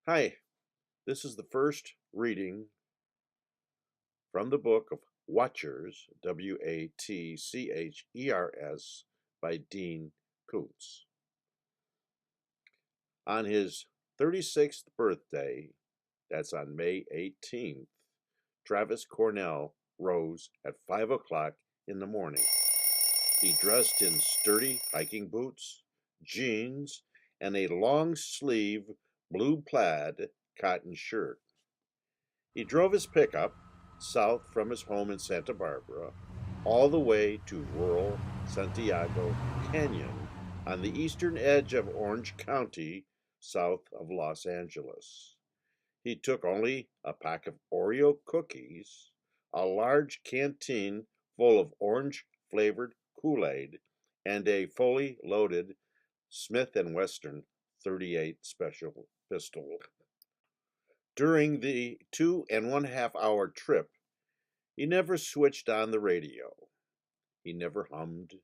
Hi, this is the first reading from the book of Watchers, Watchers, by Dean Koontz. On his 36th birthday, that's on May 18th, Travis Cornell rose at 5 o'clock in the morning. He dressed in sturdy hiking boots, jeans, and a long sleeve blue plaid cotton shirt. He drove his pickup south from his home in Santa Barbara all the way to rural Santiago Canyon on the eastern edge of Orange County, south of Los Angeles. He took only a pack of Oreo cookies, a large canteen full of orange flavored Kool-Aid, and a fully loaded Smith & Wesson 38 special pistol. During the 2.5 hour trip, he never switched on the radio. He never hummed,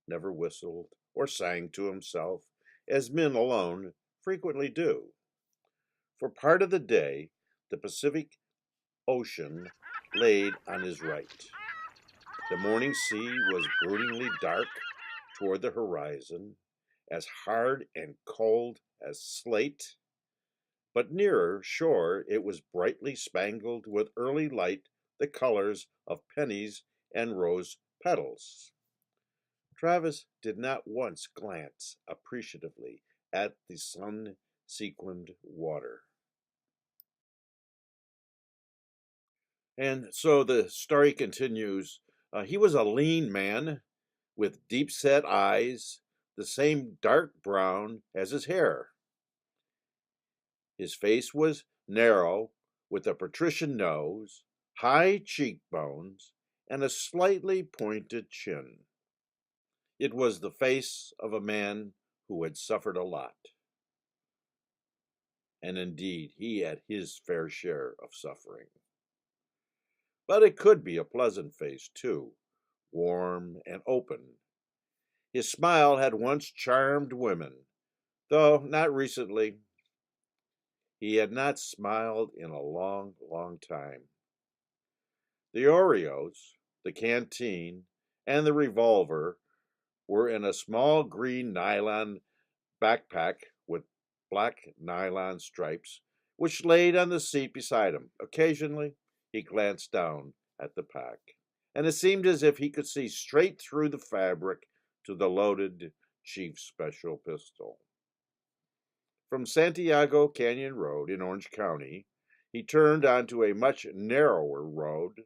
never whistled, or sang to himself, as men alone frequently do. For part of the day, the Pacific Ocean laid on his right. The morning sea was broodingly dark toward the horizon, as hard and cold as slate, but nearer shore it was brightly spangled with early light, the colors of pennies and rose petals. Travis did not once glance appreciatively at the sun sequined water. And so the story continues. He was a lean man with deep set eyes, the same dark brown as his hair. His face was narrow, with a patrician nose, high cheekbones, and a slightly pointed chin. It was the face of a man who had suffered a lot. And indeed, he had his fair share of suffering. But it could be a pleasant face, too, warm and open. His smile had once charmed women, though not recently. He had not smiled in a long, long time. The Oreos, the canteen, and the revolver were in a small green nylon backpack with black nylon stripes, which laid on the seat beside him. Occasionally, he glanced down at the pack, and it seemed as if he could see straight through the fabric to the loaded Chief's special pistol. From Santiago Canyon Road in Orange County, he turned onto a much narrower road,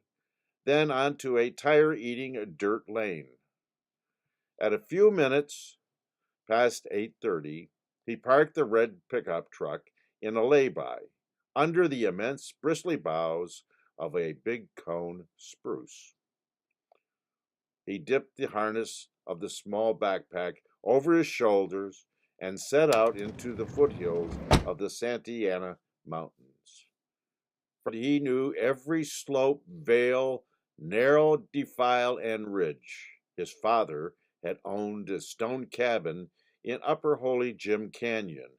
then onto a tire-eating dirt lane. At a few minutes past 8:30, he parked the red pickup truck in a lay-by under the immense bristly boughs of a big cone spruce. He dipped the harness of the small backpack over his shoulders and set out into the foothills of the Santa Ana Mountains. For he knew every slope, vale, narrow defile, and ridge. His father had owned a stone cabin in Upper Holy Jim Canyon,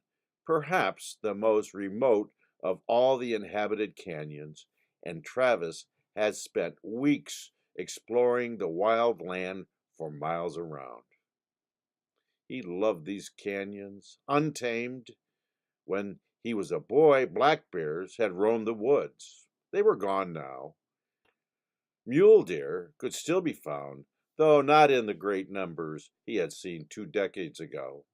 perhaps the most remote of all the inhabited canyons, and Travis had spent weeks exploring the wild land for miles around. He loved these canyons, untamed. When he was a boy, black bears had roamed the woods. They were gone now. Mule deer could still be found, though not in the great numbers he had seen 2 decades ago.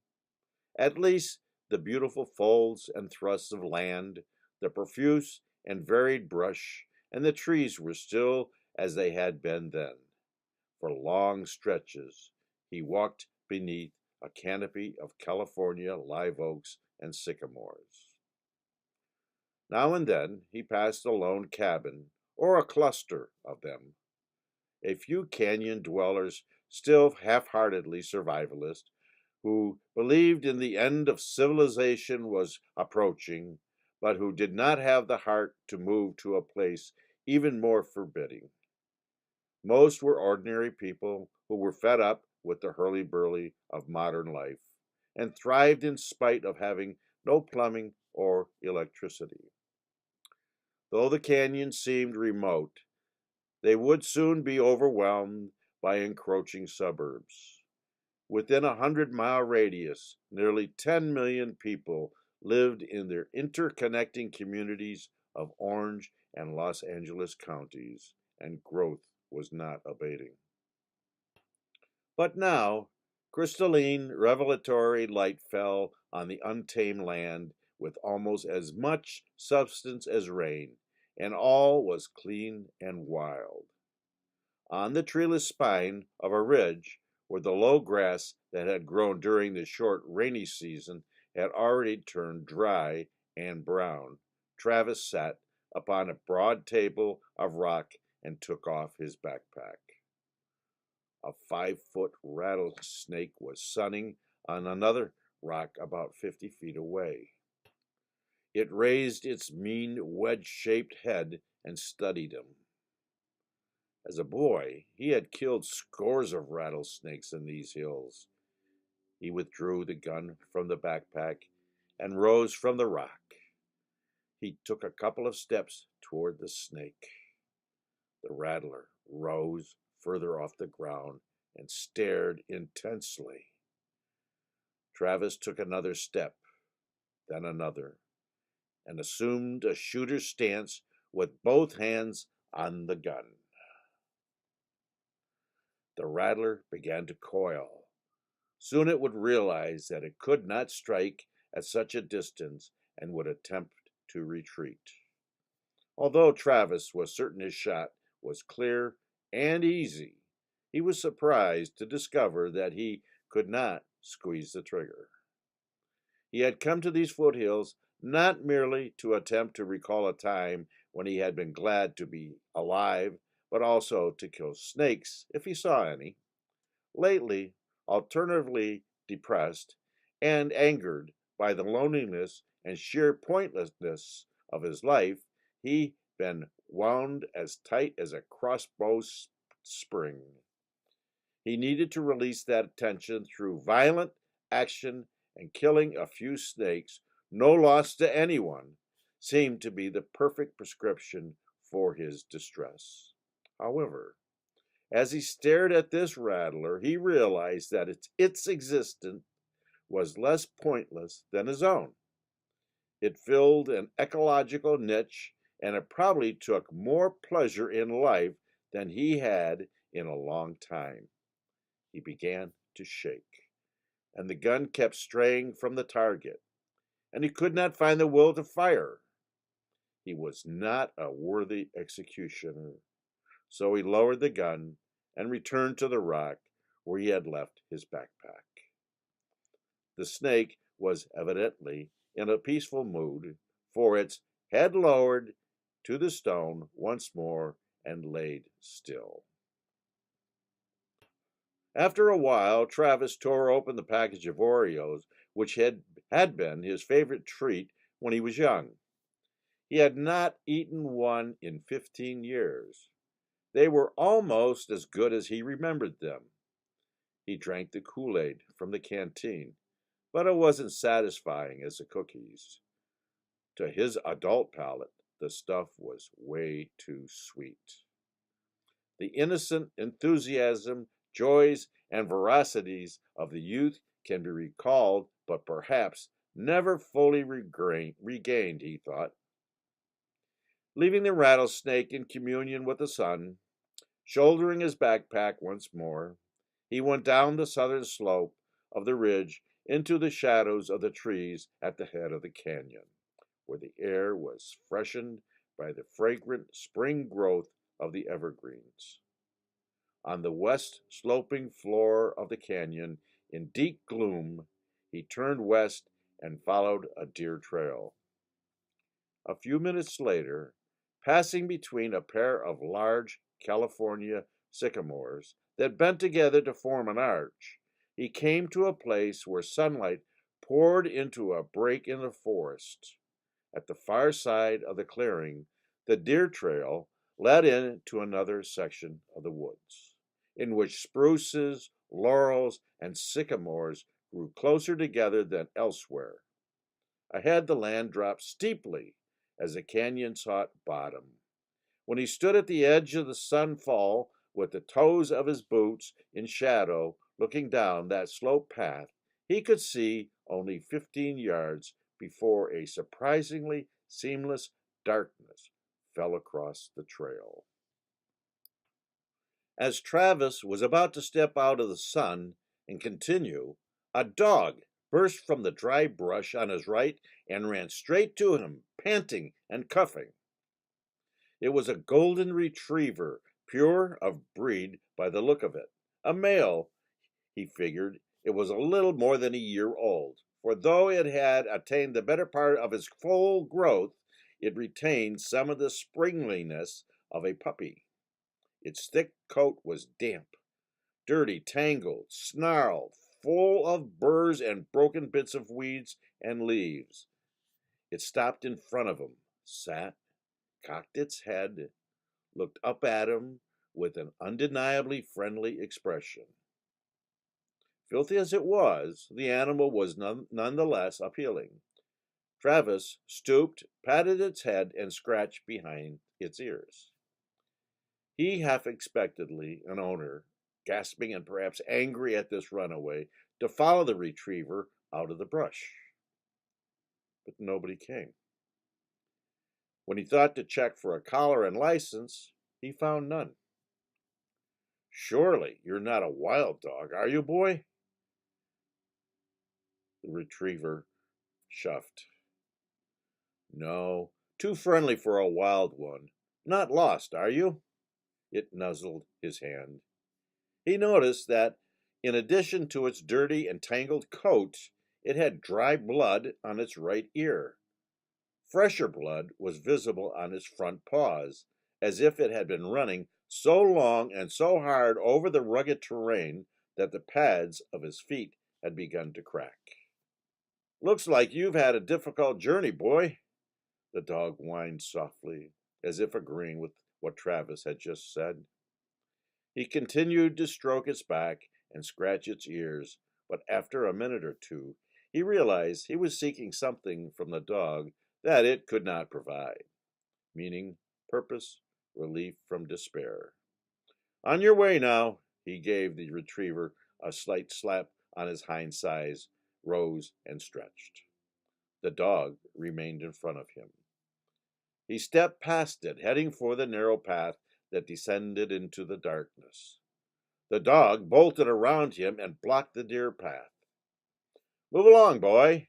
At least the beautiful folds and thrusts of land, the profuse and varied brush, and the trees were still as they had been then. For long stretches he walked beneath a canopy of California live oaks and sycamores. Now and then he passed a lone cabin or a cluster of them. A few canyon dwellers, still half-heartedly survivalist, who believed in the end of civilization was approaching, but who did not have the heart to move to a place even more forbidding. Most were ordinary people who were fed up with the hurly-burly of modern life and thrived in spite of having no plumbing or electricity. Though the canyon seemed remote, they would soon be overwhelmed by encroaching suburbs. Within a 100-mile radius, nearly 10 million people lived in their interconnecting communities of Orange and Los Angeles counties, and growth was not abating. But now, crystalline, revelatory light fell on the untamed land with almost as much substance as rain, and all was clean and wild. On the treeless spine of a ridge, where the low grass that had grown during the short rainy season had already turned dry and brown, Travis sat upon a broad table of rock and took off his backpack. A 5-foot rattlesnake was sunning on another rock about 50 feet away. It raised its mean wedge-shaped head and studied him. As a boy, he had killed scores of rattlesnakes in these hills. He withdrew the gun from the backpack and rose from the rock. He took a couple of steps toward the snake. The rattler rose further off the ground and stared intensely. Travis took another step, then another, and assumed a shooter's stance with both hands on the gun. The rattler began to coil. Soon it would realize that it could not strike at such a distance and would attempt to retreat. Although Travis was certain his shot was clear and easy, he was surprised to discover that he could not squeeze the trigger. He had come to these foothills not merely to attempt to recall a time when he had been glad to be alive, but also to kill snakes if he saw any. Lately, alternatively depressed and angered by the loneliness and sheer pointlessness of his life, he been wound as tight as a crossbow spring. He needed to release that tension through violent action, and killing a few snakes, no loss to anyone, seemed to be the perfect prescription for his distress. However, as he stared at this rattler, he realized that its existence was less pointless than his own. It filled an ecological niche, and it probably took more pleasure in life than he had in a long time. He began to shake, and the gun kept straying from the target, and he could not find the will to fire. He was not a worthy executioner, so he lowered the gun and returned to the rock where he had left his backpack. The snake was evidently in a peaceful mood, for its head lowered to the stone once more and laid still. After a while, Travis tore open the package of Oreos, which had been his favorite treat when he was young. He had not eaten one in 15 years. They were almost as good as he remembered them. He drank the Kool-Aid from the canteen, but it wasn't satisfying as the cookies. To his adult palate, the stuff was way too sweet. The innocent enthusiasm, joys, and veracities of the youth can be recalled, but perhaps never fully regained, he thought. Leaving the rattlesnake in communion with the sun, shouldering his backpack once more, he went down the southern slope of the ridge into the shadows of the trees at the head of the canyon, where the air was freshened by the fragrant spring growth of the evergreens. On the west sloping floor of the canyon, in deep gloom, he turned west and followed a deer trail. A few minutes later, passing between a pair of large California sycamores that bent together to form an arch, he came to a place where sunlight poured into a break in the forest. At the far side of the clearing, the deer trail led into another section of the woods, in which spruces, laurels, and sycamores grew closer together than elsewhere. Ahead, the land dropped steeply as the canyon sought bottom. When he stood at the edge of the sunfall with the toes of his boots in shadow looking down that slope path, he could see only 15 yards before a surprisingly seamless darkness fell across the trail. As Travis was about to step out of the sun and continue, a dog burst from the dry brush on his right and ran straight to him, panting and cuffing. It was a golden retriever, pure of breed by the look of it. A male, he figured. It was a little more than a year old, for though it had attained the better part of its full growth, it retained some of the springliness of a puppy. Its thick coat was damp, dirty, tangled, snarled, full of burrs and broken bits of weeds and leaves. It stopped in front of him, sat, cocked its head, looked up at him with an undeniably friendly expression. Filthy as it was, the animal was nonetheless appealing. Travis stooped, patted its head, and scratched behind its ears. He half expectedly, an owner, gasping and perhaps angry at this runaway, to follow the retriever out of the brush. But nobody came. When he thought to check for a collar and license, he found none. Surely you're not a wild dog, are you, boy? The retriever shuffled. No, too friendly for a wild one. Not lost, are you? It nuzzled his hand. He noticed that, in addition to its dirty and tangled coat, it had dry blood on its right ear. Fresher blood was visible on its front paws, as if it had been running so long and so hard over the rugged terrain that the pads of his feet had begun to crack. Looks like you've had a difficult journey, boy. The dog whined softly, as if agreeing with what Travis had just said. He continued to stroke its back and scratch its ears, but after a minute or two, he realized he was seeking something from the dog that it could not provide, meaning, purpose, relief from despair. On your way now, he gave the retriever a slight slap on his hind sides, rose, and stretched. The dog remained in front of him. He stepped past it, heading for the narrow path that descended into the darkness. The dog bolted around him and blocked the deer path. Move along, boy.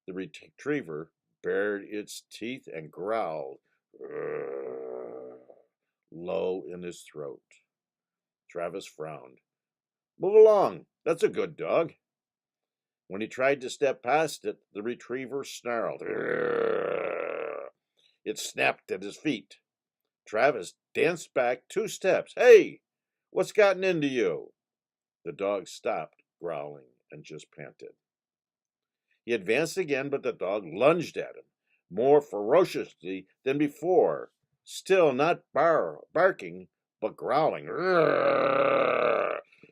The retriever bared its teeth and growled low in his throat. Travis frowned. Move along. That's a good dog. When he tried to step past it, the retriever snarled. It snapped at his feet. Travis danced back 2 steps. Hey, what's gotten into you? The dog stopped growling and just panted. He advanced again, but the dog lunged at him, more ferociously than before, still not barking, but growling.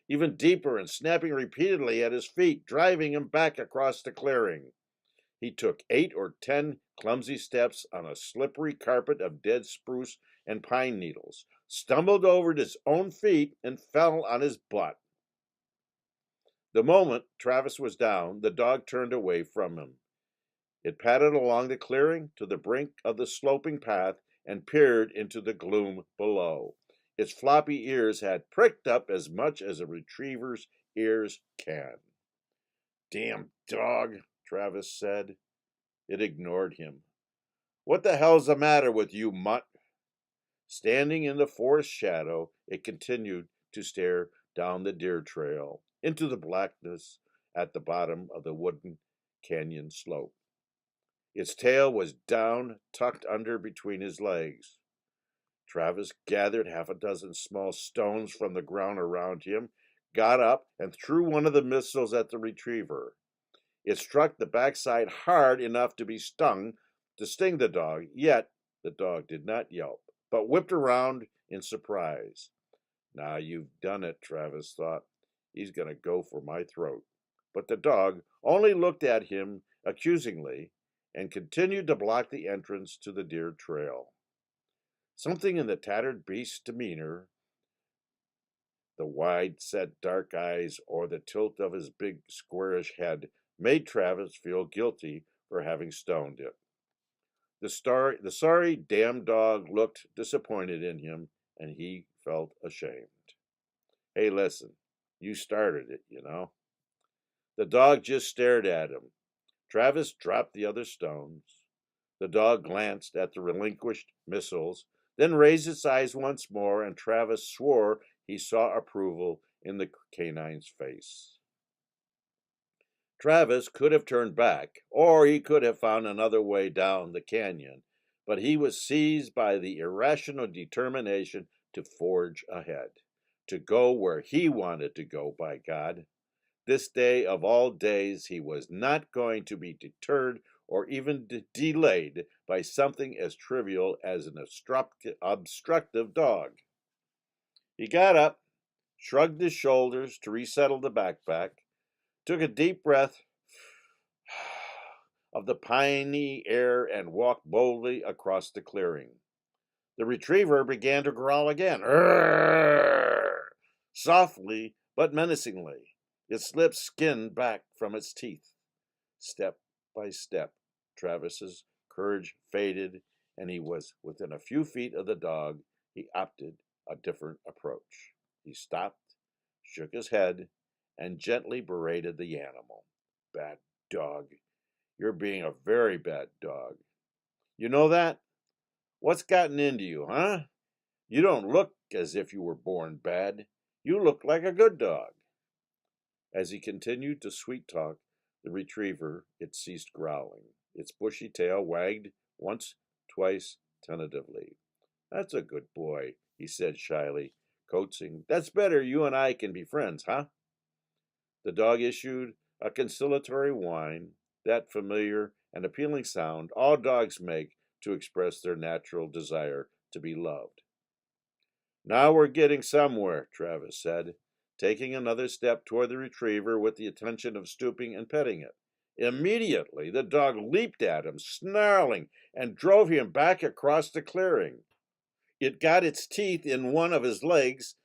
Even deeper and snapping repeatedly at his feet, driving him back across the clearing. He took 8 or 10 clumsy steps on a slippery carpet of dead spruce and pine needles, stumbled over his own feet, and fell on his butt. The moment Travis was down, the dog turned away from him. It padded along the clearing to the brink of the sloping path and peered into the gloom below. Its floppy ears had pricked up as much as a retriever's ears can. Damn dog, Travis said. It ignored him. What the hell's the matter with you, mutt? Standing in the forest shadow, it continued to stare down the deer trail into the blackness at the bottom of the wooden canyon slope. Its tail was down, tucked under between his legs. Travis gathered 6 small stones from the ground around him, got up, and threw one of the missiles at the retriever. It struck the backside hard enough to sting the dog, yet the dog did not yelp, but whipped around in surprise. Now you've done it, Travis thought. He's going to go for my throat. But the dog only looked at him accusingly and continued to block the entrance to the deer trail. Something in the tattered beast's demeanor, the wide-set dark eyes, or the tilt of his big squarish head, made Travis feel guilty for having stoned it. The sorry damn dog looked disappointed in him, and he felt ashamed. Hey, listen, you started it, you know. The dog just stared at him. Travis dropped the other stones. The dog glanced at the relinquished missiles, then raised its eyes once more, and Travis swore he saw approval in the canine's face. Travis could have turned back, or he could have found another way down the canyon, but he was seized by the irrational determination to forge ahead, to go where he wanted to go, by God. This day of all days, he was not going to be deterred or even delayed by something as trivial as an obstructive dog. He got up, shrugged his shoulders to resettle the backpack, took a deep breath of the piney air, and walked boldly across the clearing. The retriever began to growl again, softly but menacingly. Its lips skinned back from its teeth. Step by step, Travis's courage faded, and he was within a few feet of the dog. He opted a different approach. He stopped, shook his head, and gently berated the animal. Bad dog. You're being a very bad dog. You know that? What's gotten into you, huh? You don't look as if you were born bad. You look like a good dog. As he continued to sweet-talk the retriever, it ceased growling. Its bushy tail wagged once, twice, tentatively. That's a good boy, he said shyly, coaxing. That's better. You and I can be friends, huh? The dog issued a conciliatory whine, that familiar and appealing sound all dogs make to express their natural desire to be loved. Now we're getting somewhere, Travis said, taking another step toward the retriever with the intention of stooping and petting it. Immediately, the dog leaped at him, snarling, and drove him back across the clearing. It got its teeth in one of his legs,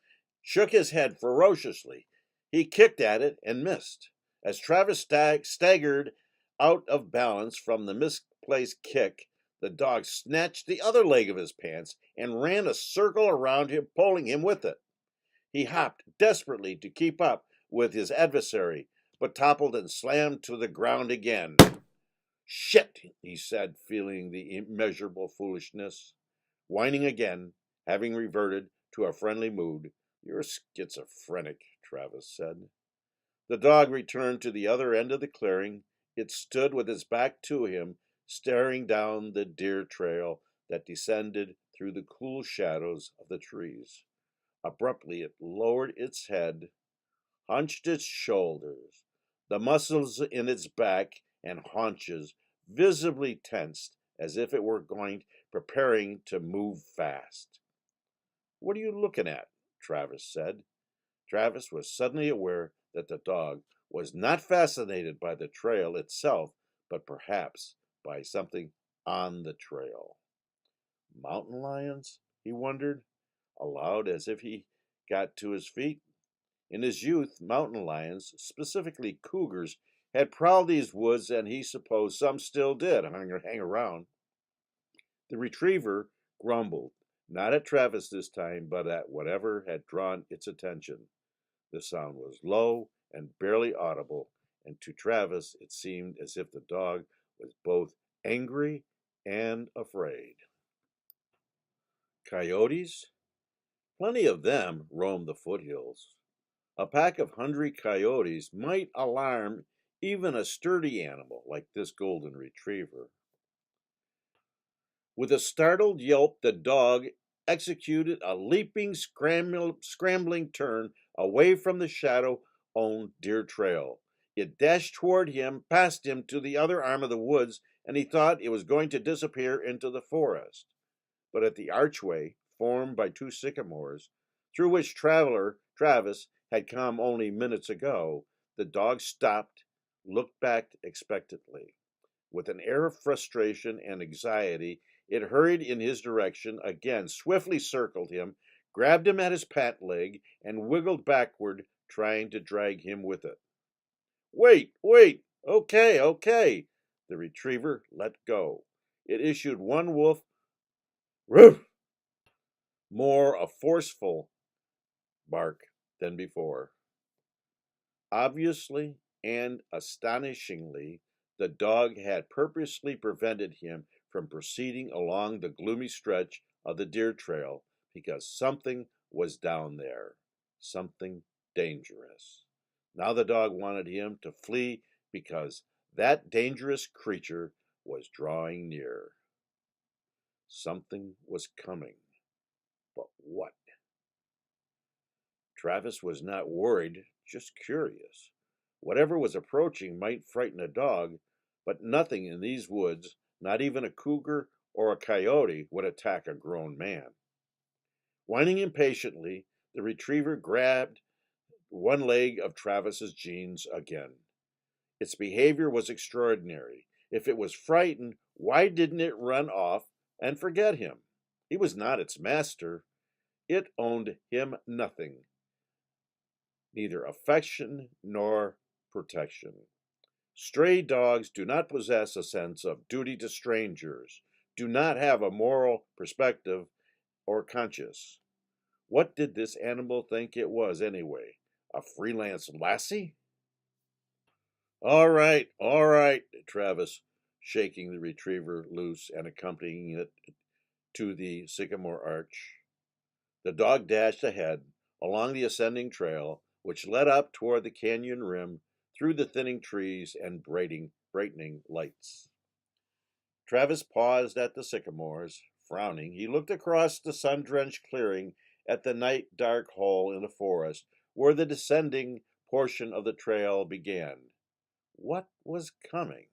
shook his head ferociously. He kicked at it and missed. As Travis staggered out of balance from the misplaced kick, the dog snatched the other leg of his pants and ran a circle around him, pulling him with it. He hopped desperately to keep up with his adversary, but toppled and slammed to the ground again. Shit, he said, feeling the immeasurable foolishness. Whining again, having reverted to a friendly mood. You're schizophrenic, Travis said. The dog returned to the other end of the clearing. It stood with its back to him, staring down the deer trail that descended through the cool shadows of the trees. Abruptly, it lowered its head, hunched its shoulders. The muscles in its back and haunches visibly tensed as if it were preparing to move fast. What are you looking at? Travis said. Travis was suddenly aware that the dog was not fascinated by the trail itself, but perhaps by something on the trail. Mountain lions? He wondered, aloud, as if he got to his feet. In his youth, mountain lions, specifically cougars, had prowled these woods, and he supposed some still did hang around. The retriever grumbled, not at Travis this time, but at whatever had drawn its attention. The sound was low and barely audible, and to Travis it seemed as if the dog was both angry and afraid. Coyotes? Plenty of them roamed the foothills. A pack of hungry coyotes might alarm even a sturdy animal like this golden retriever. With a startled yelp, the dog executed a leaping, scrambling turn away from the shadow-owned deer trail. It dashed toward him, past him to the other arm of the woods, and he thought it was going to disappear into the forest. But at the archway, formed by two sycamores, through which Travis had come only minutes ago, the dog stopped, looked back expectantly. With an air of frustration and anxiety, it hurried in his direction again, swiftly circled him, grabbed him at his pant leg, and wiggled backward, trying to drag him with it. Wait, wait, okay, okay. The retriever let go. It issued one wolf, roof, more a forceful bark than before. Obviously and astonishingly, the dog had purposely prevented him from proceeding along the gloomy stretch of the deer trail because something was down there, something dangerous. Now the dog wanted him to flee because that dangerous creature was drawing near. Something was coming, but what? Travis was not worried, just curious. Whatever was approaching might frighten a dog, but nothing in these woods, not even a cougar or a coyote, would attack a grown man. Whining impatiently, the retriever grabbed one leg of Travis's jeans again. Its behavior was extraordinary. If it was frightened, why didn't it run off and forget him? He was not its master. It owned him nothing, neither affection nor protection. Stray dogs do not possess a sense of duty to strangers, do not have a moral perspective or conscience. What did this animal think it was, anyway? A freelance lassie? All right, Travis, shaking the retriever loose and accompanying it to the sycamore arch. The dog dashed ahead along the ascending trail, which led up toward the canyon rim through the thinning trees and brightening lights. Travis paused at the sycamores. Frowning, he looked across the sun-drenched clearing at the night-dark hole in the forest where the descending portion of the trail began. What was coming?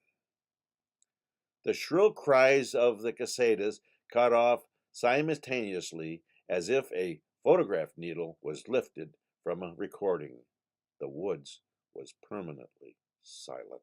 The shrill cries of the cicadas cut off simultaneously as if a photograph needle was lifted from a recording. The woods was permanently silent.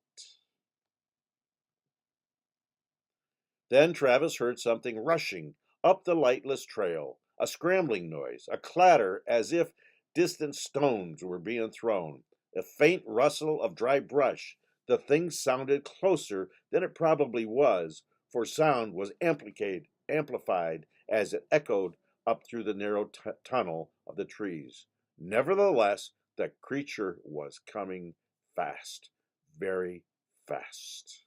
Then Travis heard something rushing up the lightless trail, a scrambling noise, a clatter as if distant stones were being thrown, a faint rustle of dry brush. The thing sounded closer than it probably was, for sound was amplified as it echoed up through the narrow tunnel of the trees. Nevertheless, the creature was coming fast, very fast.